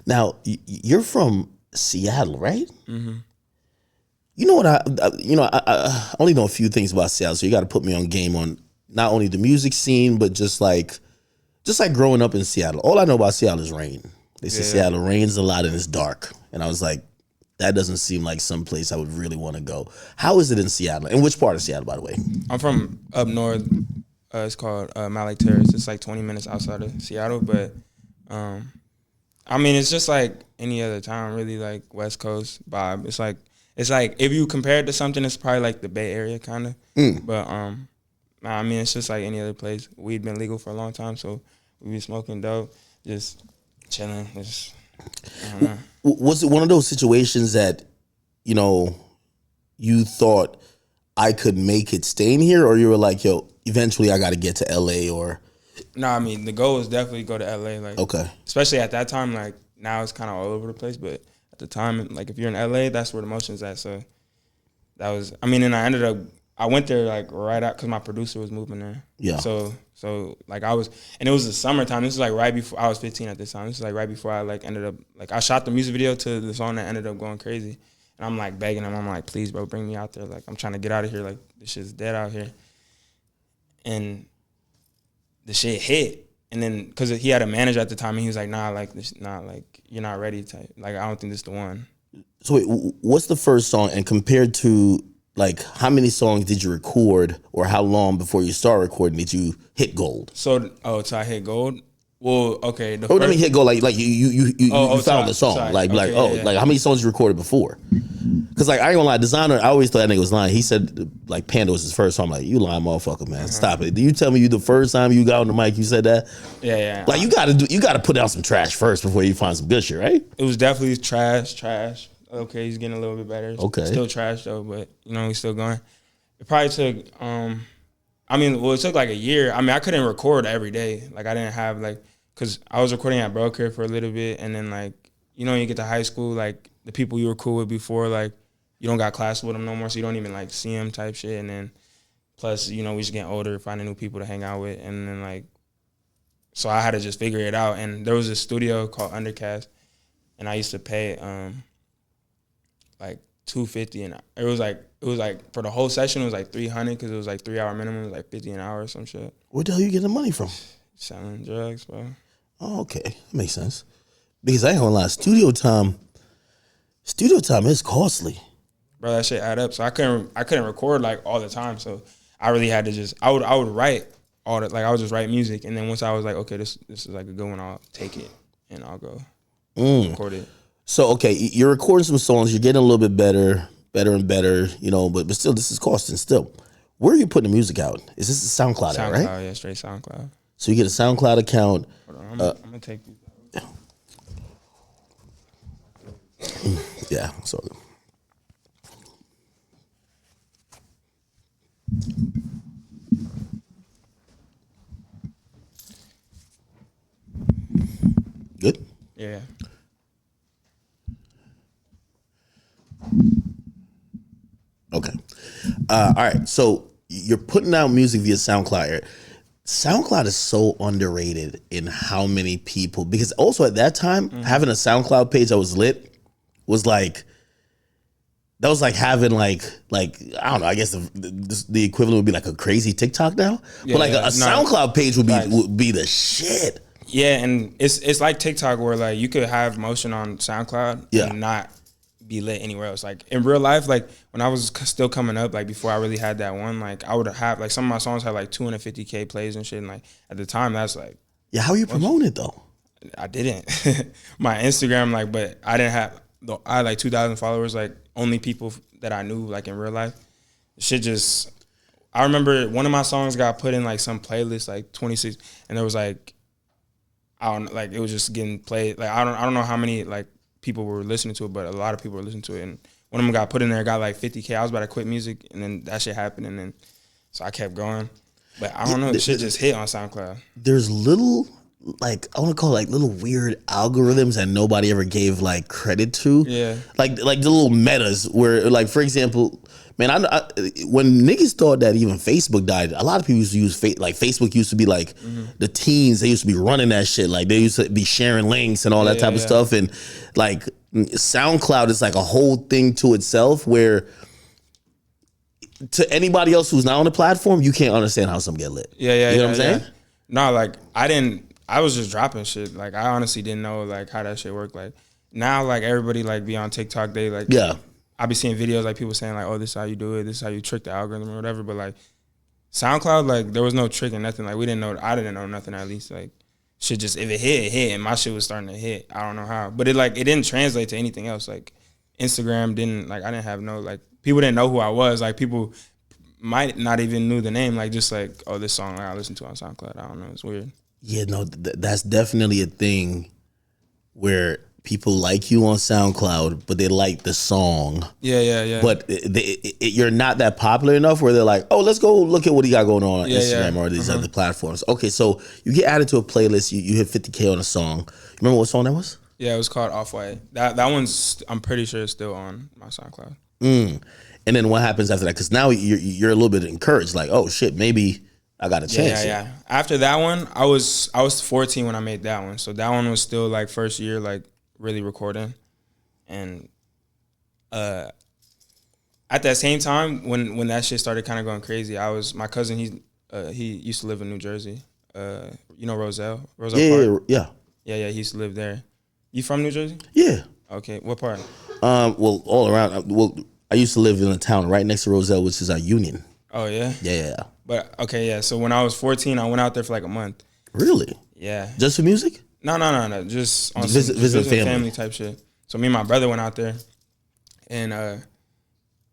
Now you're from Seattle, right? Mm-hmm. You know what? I only know a few things about Seattle, so you got to put me on game on not only the music scene, but just like growing up in Seattle. All I know about Seattle is rain. They say Seattle rains a lot and it's dark, and I was like, that doesn't seem like some place I would really want to go. How is it in Seattle? And which part of Seattle, by the way? I'm from up north. It's called Malik Terrace. It's like 20 minutes outside of Seattle, but I mean, it's just like any other town, really, like West Coast vibe. It's like if you compare it to something, it's probably like the Bay Area kind of. But I mean, it's just like any other place. Weed been legal for a long time, so we been smoking dope, just chilling. Just, I don't know. Was it one of those situations that, you thought I could make it staying here, or you were like, yo, eventually I got to get to LA or? No, I mean, the goal is definitely go to LA. Like, okay. Especially at that time, like now it's kind of all over the place, but at the time, like if you're in LA, that's where the motion's at. So that was, I mean, and I went there like right out because my producer was moving there. Yeah. So like and it was the summertime. This was like right before, I was 15 at this time. This was like right before I like ended up, like I shot the music video to the song that ended up going crazy. And I'm like begging him, I'm like, please bro, bring me out there. Like I'm trying to get out of here. Like this shit's dead out here. And the shit hit. And then, because he had a manager at the time, and he was like, nah, like, this, nah, like, you're not ready type. Like, I don't think this is the one. So wait, what's the first song? And compared to, like, how many songs did you record, or how long before you start recording did you hit gold? So I hit gold? Well, okay. Let me hit gold, like you found the song. Sorry. Like, okay, like how many songs you recorded before? Because, like, I ain't gonna lie, Designer, I always thought that nigga was lying. He said, like, Panda was his first song. I'm like, you lying motherfucker, man. Stop it. Do you tell me the first time you got on the mic you said that? Yeah. Like, you gotta put out some trash first before you find some good shit, right? It was definitely trash. Okay, he's getting a little bit better. Okay. Still trash, though, but, he's still going. It probably took, it took like a year. I mean, I couldn't record every day. Like, I didn't have, like, because I was recording at Broker for a little bit, and then, like, you get to high school, like, the people you were cool with before, like, you don't got class with them no more, so you don't even, like, see them type shit. And then, plus, we just getting older, finding new people to hang out with. And then, like, so I had to just figure it out. And there was a studio called Undercast, and I used to pay, like, $250. And it was like, for the whole session, it was, like, $300 because it was, like, 3 hour minimum. It was, like, $50 an hour or some shit. Where the hell you getting the money from? Selling drugs, bro. Oh, okay. That makes sense. Because I ain't gonna lie, studio time is costly. Bro, that shit add up. So I couldn't record like all the time. So I really had to I would write all the, like I would just write music, and then once I was like, okay, this is like a good one, I'll take it and I'll go record it. So okay, you're recording some songs, you're getting a little bit better and better, but still this is costing still. Where are you putting the music out? Is this a SoundCloud out, right? Yeah, straight SoundCloud. So you get a SoundCloud account. Hold on, I'm gonna take these. Yeah, sorry. Good? Yeah. Okay. All right. So you're putting out music via SoundCloud. SoundCloud is so underrated in how many people, because also at that time, having a SoundCloud page that was lit was like, that was like having like I don't know, I guess the equivalent would be like a crazy TikTok now. Yeah, but like a SoundCloud page would be the shit. Yeah, and it's like TikTok where like you could have motion on SoundCloud and not be lit anywhere else. Like in real life, like when I was still coming up, like before I really had that one, like I would have like some of my songs had like 250K plays and shit. And like at the time, that's like, yeah. How are you promoting it though? I didn't. My Instagram, like, but I didn't have. I had like 2,000 followers, like only people that I knew, like in real life. Shit just. I remember one of my songs got put in like some playlist, like 26, and there was like, I don't like it was just getting played. Like I don't know how many like people were listening to it, but a lot of people were listening to it. And one of them got put in there, got like 50K. I was about to quit music, and then that shit happened, and then so I kept going. But I don't know, shit just hit on SoundCloud. There's little like I want to call it like little weird algorithms that nobody ever gave like credit to. Yeah. Like the little metas where like for example, man, I when niggas thought that even Facebook died, a lot of people used to use like Facebook used to be like the teens. They used to be running that shit. Like they used to be sharing links and all that type of stuff. And like SoundCloud is like a whole thing to itself where to anybody else who's not on the platform, you can't understand how some get lit. Yeah, you know what I'm saying? No, like I was just dropping shit. Like I honestly didn't know like how that shit worked. Like now, like everybody like be on TikTok. They like I be seeing videos like people saying like, oh, this is how you do it. This is how you trick the algorithm or whatever. But like SoundCloud, like there was no trick and nothing. Like we didn't know. I didn't know nothing at least. Like shit just if it hit, it hit, and my shit was starting to hit. I don't know how, but it didn't translate to anything else. Like Instagram didn't like I didn't have no like people didn't know who I was. Like people might not even knew the name. Like just like oh this song I listened to on SoundCloud. I don't know. It's weird. Yeah, no, that's definitely a thing where people like you on SoundCloud, but they like the song. Yeah. But you're not that popular enough where they're like, oh, let's go look at what he got going on Instagram or these other platforms. Okay, so you get added to a playlist. You hit 50K on a song. You remember what song that was? Yeah, it was called Off White. That one's I'm pretty sure it's still on my SoundCloud. And then what happens after that? Because now you're a little bit encouraged. Like, oh shit, maybe I got a chance. Yeah. After that one, I was 14 when I made that one. So that one was still like first year, like really recording. And at that same time, when that shit started kind of going crazy, my cousin, he used to live in New Jersey. You know Roselle Park? Yeah. Yeah, he used to live there. You from New Jersey? Yeah. Okay, what part? Well, all around. Well, I used to live in a town right next to Roselle, which is Union. Oh, yeah? Yeah. But, okay, yeah. So when I was 14, I went out there for like a month. Really? Yeah. Just for music? No. Just on visit family type shit. So me and my brother went out there, and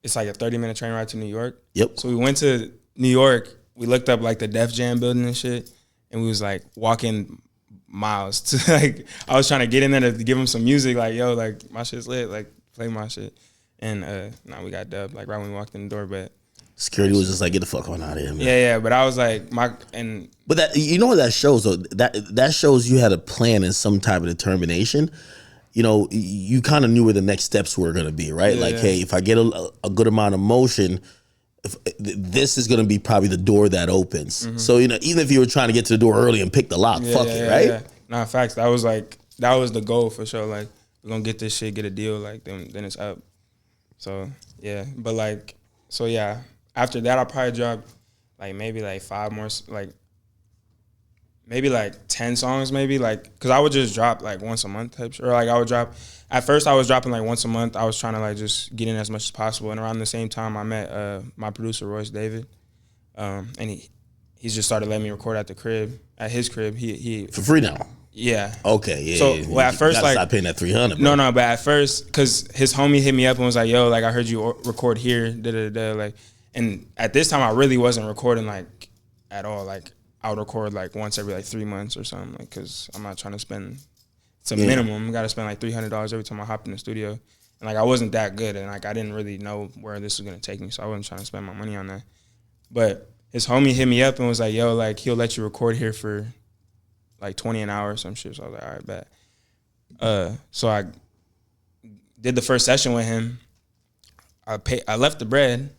it's like a 30-minute train ride to New York. Yep. So we went to New York. We looked up like the Def Jam building and shit, and we was like walking miles to like I was trying to get in there to give him some music. Like yo, like my shit's lit. Like play my shit. And we got dubbed like right when we walked in the door, but. Security was just like, get the fuck on out of here, man. Yeah, but I was like, But that, you know what that shows, though? That shows you had a plan and some type of determination. You know, you kind of knew where the next steps were going to be, right? Hey, if I get a good amount of motion, this is going to be probably the door that opens. Mm-hmm. So, you know, even if you were trying to get to the door early and pick the lock, right? Yeah. Nah, facts. That was the goal for sure. Like, we're going to get this shit, get a deal, like, then it's up. So, yeah. But, like, so, yeah. After that, I'll probably drop like maybe like 5 more, like maybe like 10 songs, maybe like, cause I would just drop like once a month type shit. Or like I would drop, at first I was dropping like once a month. I was trying to like just get in as much as possible. And around the same time I met my producer, Royce David. And he's just started letting me record at his crib. He for free now. Yeah. Okay. Yeah. So well, at first, like, stop paying that $300. No. But at first, cause his homie hit me up and was like, "Yo, like I heard you record here." Like. And at this time, I really wasn't recording like at all. Like I would record like once every like 3 months or something. Like because I'm not trying to spend. It's a minimum. I got to spend like $300 every time I hop in the studio. And like I wasn't that good, and like I didn't really know where this was gonna take me, so I wasn't trying to spend my money on that. But his homie hit me up and was like, "Yo, like he'll let you record here for like $20 an hour or some shit." So I was like, "All right, bet." So I did the first session with him. I left the bread.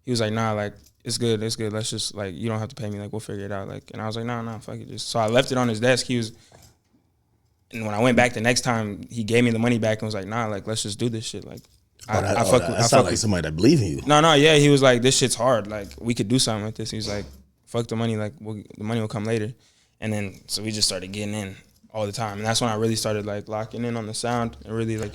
He was like, "Nah, like it's good. Let's just like you don't have to pay me. Like we'll figure it out." Like, and I was like, "Nah, fuck it." Just so I left it on his desk. And when I went back the next time, he gave me the money back and was like, "Nah, like let's just do this shit." Like, I sound like somebody that believe in you. No, yeah. He was like, "This shit's hard. Like we could do something with this." He was like, "Fuck the money. Like the money will come later." And then so we just started getting in all the time, and that's when I really started like locking in on the sound and really like.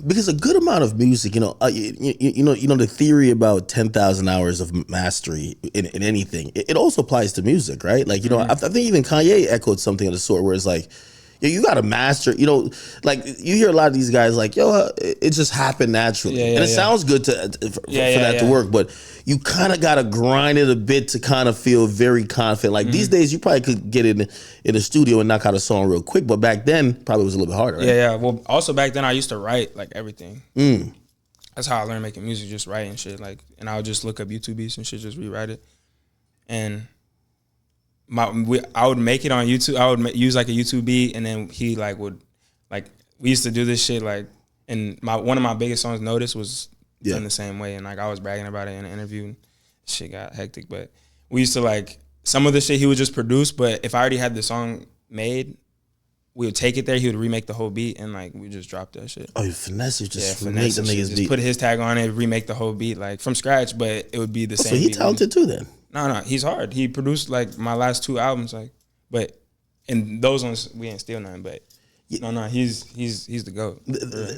Because a good amount of music, you know, the theory about 10,000 hours of mastery in anything, it also applies to music, right? Like, you know, I think even Kanye echoed something of the sort where it's like, you got to master, you know, like you hear a lot of these guys like, yo, it just happened naturally. And it sounds good for that to work, but you kind of got to grind it a bit to kind of feel very confident. Like these days, you probably could get in the studio and knock out a song real quick, but back then, probably was a little bit harder, right? Yeah. Well, also back then, I used to write like everything. That's how I learned making music, just writing shit. Like, and I would just look up YouTube beats and shit, just rewrite it. And I would make it on YouTube. I would use like a YouTube beat, and then he like would like we used to do this shit like, and one of my biggest songs, Notice, was done the same way, and like I was bragging about it in an interview. And shit got hectic, but we used to like some of the shit he would just produce, but if I already had the song made, we would take it there. He would remake the whole beat, and like we just drop that shit. Oh, you finesse, you just remake the niggas beat. Put his tag on it, remake the whole beat like from scratch, but it would be the same. So he talented too then. No, he's hard. He produced like my last 2 albums, like, but in those ones we ain't steal nothing. But no, he's the GOAT.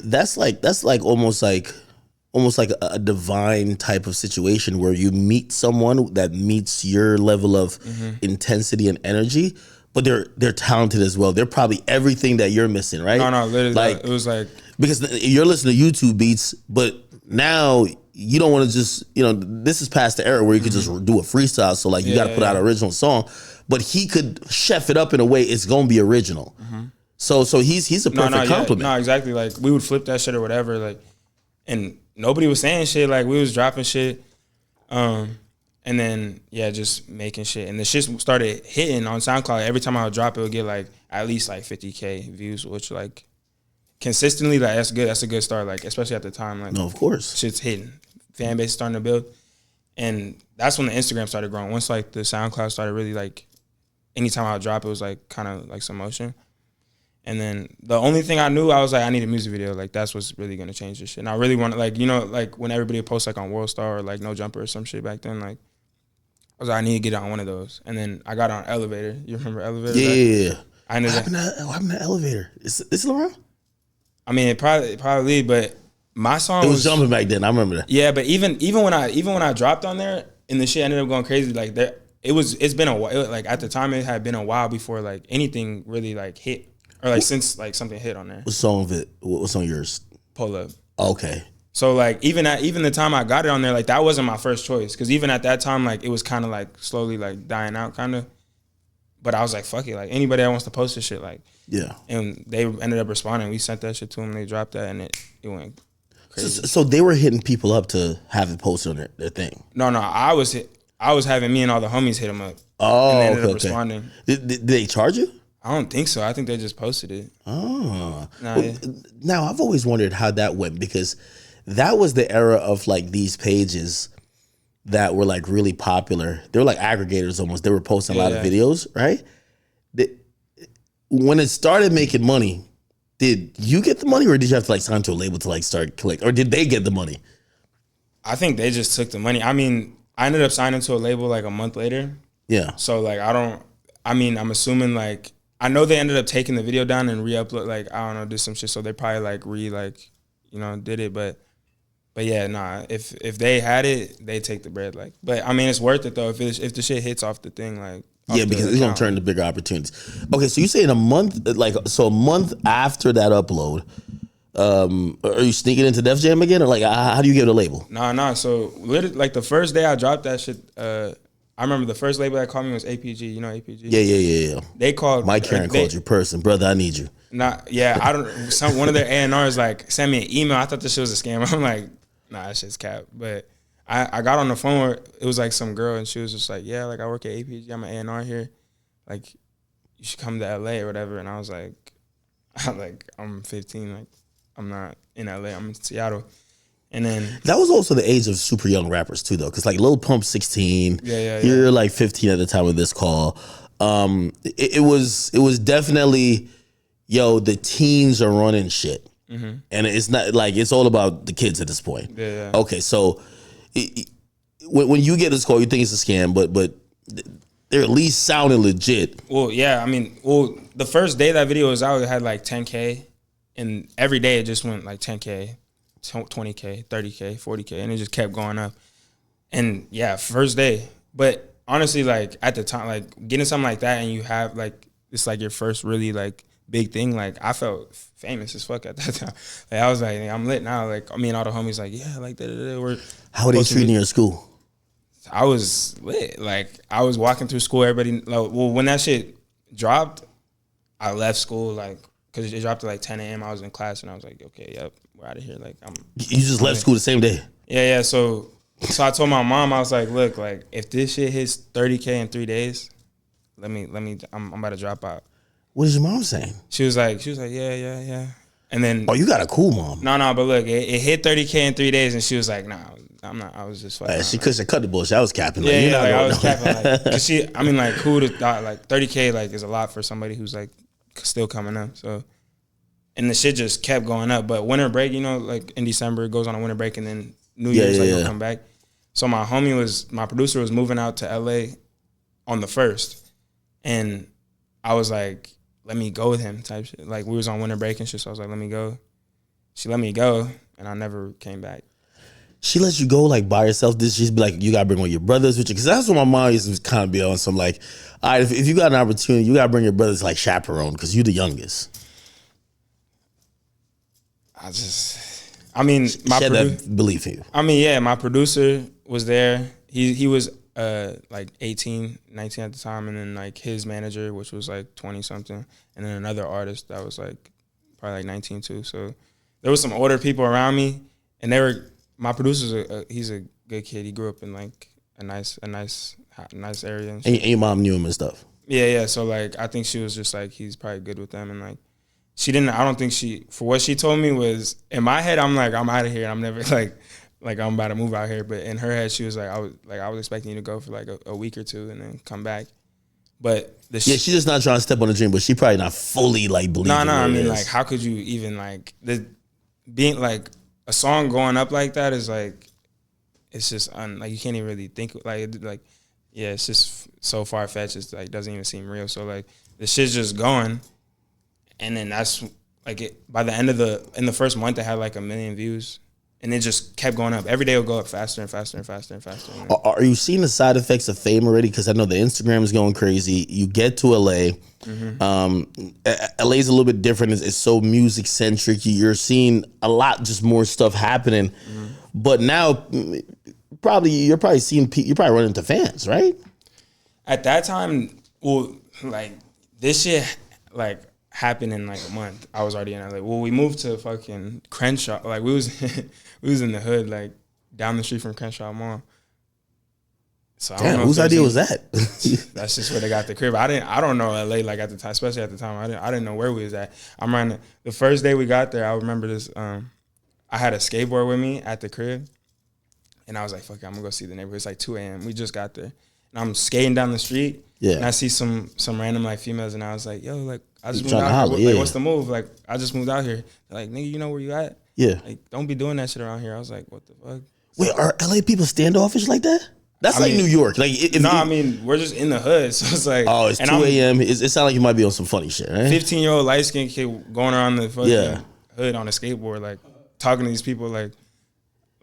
That's like almost like a divine type of situation where you meet someone that meets your level of intensity and energy, but they're talented as well. They're probably everything that you're missing, right? No, literally, like it was like because you're listening to YouTube beats, but now you don't want to just, this is past the era where you could just do a freestyle. So like you got to put out an original song, but he could chef it up in a way it's gonna be original. So he's a perfect compliment. No, exactly. Like we would flip that shit or whatever, like, and nobody was saying shit. Like we was dropping shit, and then just making shit, and the shit started hitting on SoundCloud. Every time I would drop it, would get like at least like 50K views, which like consistently, like that's good. That's a good start. Like especially at the time, like no, of course, shit's hitting. Fan base starting to build, and that's when the Instagram started growing. Once like the SoundCloud started really like, anytime I would drop, it was like kind of like some motion. And then the only thing I knew, I was like, I need a music video. Like that's what's really gonna change this shit. And I really want to, like, like when everybody would post like on World Star or like No Jumper or some shit back then, like I was like, I need to get on one of those. And then I got on Elevator. You remember Elevator? Yeah. I ended what happened to Elevator? Is it around? I mean, it probably, but my song was jumping back then. I remember that. Yeah, but even when I dropped on there and the shit ended up going crazy, like it's been a while. Like at the time, it had been a while before like anything really like hit. Or like since like something hit on there. What song of it? What song yours? Pull Up. Okay. So like even the time I got it on there, like that wasn't my first choice, because even at that time like it was kind of like slowly like dying out kind of. But I was like, fuck it, like anybody that wants to post this shit, like and they ended up responding. We sent that shit to them. They dropped that, and it went crazy. So they were hitting people up to have it posted on their thing. No, I was having me and all the homies hit them up. Oh, and they ended up responding. Did they charge you? I don't think so. I think they just posted it. Oh. Now, I've always wondered how that went, because that was the era of like these pages that were like really popular. They were like aggregators almost. They were posting a lot of videos, right? When it started making money, did you get the money, or did you have to like sign to a label to like start collect, or did they get the money? I think they just took the money. I mean, I ended up signing to a label like a month later. Yeah. So like I'm assuming like, I know they ended up taking the video down and re-upload, like, I don't know, did some shit. So they probably like did it. But yeah, nah, if they had it, they take the bread. Like, but I mean, it's worth it though. If the shit hits off the thing, like, yeah, because it's gonna turn to bigger opportunities. Okay, so you say in a month, a month after that upload, are you sneaking into Def Jam again, or like how do you get a label? Nah. So literally, like the first day I dropped that shit, I remember the first label that called me was APG. You know APG? Yeah. They called Mike Karen called you person, brother. I need you. I don't. One of their A&Rs like sent me an email. I thought this shit was a scam. I'm like, nah, that shit's cap. But I got on the phone where it was like some girl, and she was just like, yeah, like I work at APG. I'm an A&R here. Like, you should come to LA or whatever. And I was like, I'm 15. Like, I'm not in LA. I'm in Seattle. And then that was also the age of super young rappers too, though, because like Lil Pump 16, you're like 15 at the time of this call. It was definitely, the teens are running shit, and it's not like it's all about the kids at this point. Yeah. Okay, so when you get this call, you think it's a scam, but they're at least sounding legit. Well, yeah, I mean, the first day that video was out, it had like 10K, and every day it just went like 10K. 20K, 30K, 40K, and it just kept going up. And yeah, first day. But honestly, like at the time, like getting something like that and you have like, it's like your first really like big thing. Like I felt famous as fuck at that time. Like I was like, I'm lit now. Like me and all the homies like, yeah, like we're. How were they treating you in school? I was lit. Like I was walking through school, everybody, like, when that shit dropped, I left school like, because it dropped at like 10 a.m. I was in class and I was like, okay, yep, we're out of here. Like You just left school the same day? Yeah. So I told my mom, I was like, look, like if this shit hits 30K in 3 days, I'm about to drop out. What is your mom saying? She was like, yeah. And then, Oh, you got a cool mom. No, but look, it hit 30K in 3 days, and she was like, nah, I'm not. I was just fucking. She couldn't cut the bullshit. I was capping. Like, yeah, like I was capping. Like, cause who to thought like 30K like is a lot for somebody who's like still coming up. So, and the shit just kept going up. But winter break, like in December, it goes on a winter break, and then New Year's you'll come back. So my producer was moving out to LA on the 1st, and I was like, let me go with him type shit. Like we was on winter break and shit, so I was like, let me go. She let me go, and I never came back. She lets you go like by yourself. Did she be like, you gotta bring one of your brothers with you? Because that's what my mom used to kind of be on. Some like, all right, if you got an opportunity, you gotta bring your brothers like chaperone because you the youngest. That belief in you. My producer was there. He was like 18, 19 at the time, and then like his manager, which was like 20 something, and then another artist that was like probably like 19 too. So there was some older people around me, and my producer's he's a good kid. He grew up in like a nice area. And your mom knew him and stuff. Yeah. So like I think she was just like, he's probably good with them, and like I don't think for what she told me was, in my head I'm like, I'm out of here. I'm never like I'm about to move out here. But in her head she was like, I was expecting you to go for like a week or two and then come back. But she's just not trying to step on the dream, but she probably not fully like believing. No, I mean like, how could you even like being like a song going up like that is like, it's just like you can't even really think like it's just so far fetched. It's like doesn't even seem real. So like the shit's just going, and then that's like by the end of in the first month it had like 1 million views. And it just kept going up. Every day it would go up faster and faster and faster and faster. Are you seeing the side effects of fame already? Because I know the Instagram is going crazy. You get to LA. LA is a little bit different. It's so music centric. You're seeing a lot just more stuff happening. But now, you're probably running into fans, right? At that time, well, like this shit, like happened in like a month. I was already in LA. Well, we moved to fucking Crenshaw. Like we was in the hood, like down the street from Crenshaw Mall. So I don't know whose idea was that? That's just where they got the crib. I don't know LA like at the time, especially at the time. I didn't know where we was at. I'm running the first day we got there. I remember this. I had a skateboard with me at the crib, and I was like, "Fuck it, I'm gonna go see the neighborhood." It's like 2 a.m. We just got there, and I'm skating down the street. Yeah. And I see some random like females, and I was like, "Yo, like I just moved out here. Like, what's the move? Like I just moved out here." They're like, "Nigga, you know where you at? Yeah. Like don't be doing that shit around here." I was like, "What the fuck?" Wait, are LA people standoffish like that? That's like New York. Like we're just in the hood, so it's like, oh, it's 2 a.m. It sounds like you might be on some funny shit, right? 15-year-old light skinned kid going around the fucking hood on a skateboard, like talking to these people, like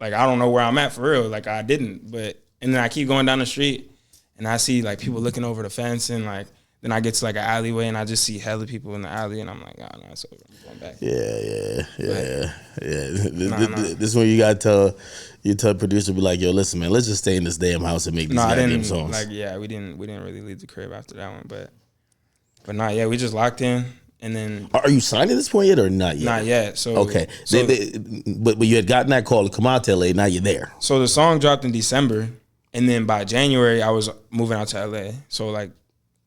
I don't know where I'm at for real. Like I didn't, and then I keep going down the street, and I see like people looking over the fence, and like then I get to like an alleyway, and I just see hella people in the alley, and I'm like, oh no, it's over. I'm going back. Yeah. This is when you got to tell producer, be like, yo, listen, man, let's just stay in this damn house and make these goddamn songs. Like, we didn't really leave the crib after that one, but not yet. We just locked in, and then. Are you signed at this point yet or not yet? Not yet. So okay, but you had gotten that call to come out to LA. Now you're there. So the song dropped in December, and then by January I was moving out to LA. So like,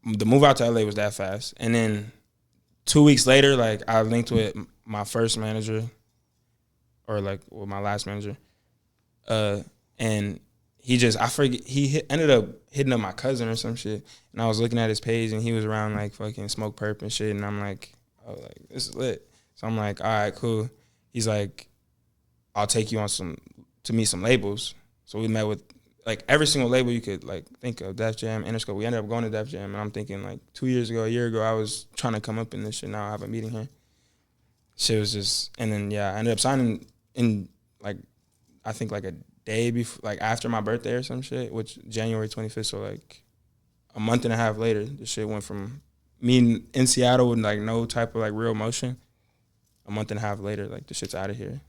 the move out to LA was that fast, and then 2 weeks later, like I linked with my first manager, or like with my last manager. And he ended up hitting up my cousin or some shit, and I was looking at his page, and he was around like fucking Smoke Perp and shit, and I'm like, oh, like this is lit. So I'm like, all right, cool. He's like, I'll take you to meet some labels. So we met with like every single label you could like think of, Def Jam, Interscope. We ended up going to Def Jam, and I'm thinking like 2 years ago, a year ago, I was trying to come up in this shit. Now I have a meeting here. Shit was just, and then I ended up signing in like, I think like a day before, like after my birthday or some shit, which January 25th. So like a month and a half later, the shit went from me in Seattle with like no type of like real motion. A month and a half later, like the shit's out of here.